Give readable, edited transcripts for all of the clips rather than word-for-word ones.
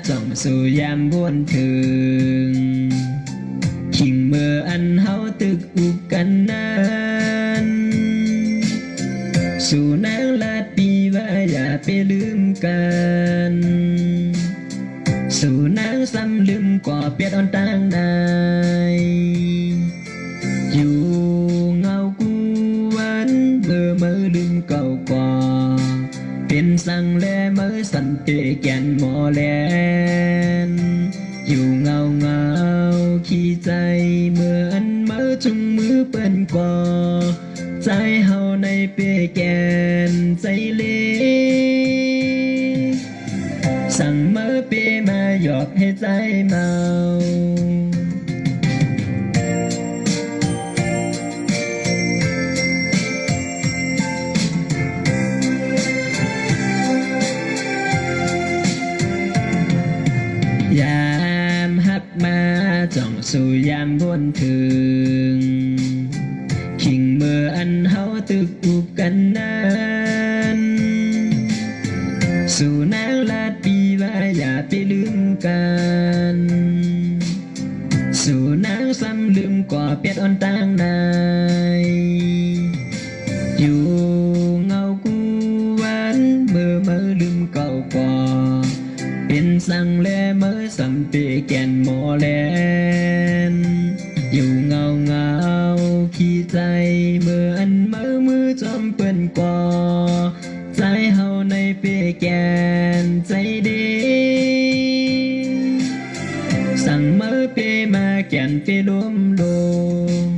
จ้องสู่ยามบวนถึงขิงเมื่ออันเฮาตึกอุกกันนั้นสู่นางลาดปีว่าอย่าไปลืมกันสู่นางซ้ำลืมก่อเปียดอ่อนต่างใดอยู่เงากูวันเมื่อลืมเก่าก่อเป็นสั่งแลเมื่อสันเตแกนหมอแลนอยู่เงาขี้ใจเหมือนเมื่อจุงมือเปิ้นก่อใจเฮาในเปแกนใจเล็กสั่งเมื่อเปมาหยอกให้ใจเมายามหักมาจ้องสู่ยามบนถึงขิงเมื่ออันเฮาตึกอุกกันนั้นสู่นางลาดปีว่าอย่าไปลืมกันสู่นางซ้ำลืมก่อเปียดอ่อนต่างใดอยู่เงากูวันเมื่อลืมเก่าก่อเป็นสั่งแลเมื่อสัมเปแกนหมอแลนอยู่เงาขี้ใจเหมือนมือจอมเปิ้นก่อใจเฮาในเปแกนใจเดีสั่งเมื่อเปมาแกนเปลมลง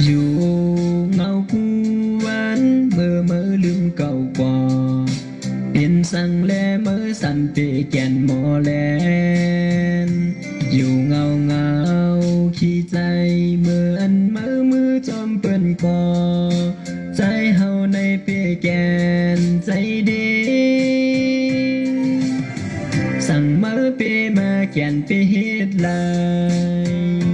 อยู่เงากูวันเมื่อลืมเก่ากว่าเป็นสั่งแลเมื่อสันเปแกนหมอแลนอยู่เงาขี้ใจเหมือนมือจอมเปิ้นก่อใจเฮาในเปแกนใจเดีสั่งเมื่อเปมาแกนเปเฮ็ดลาย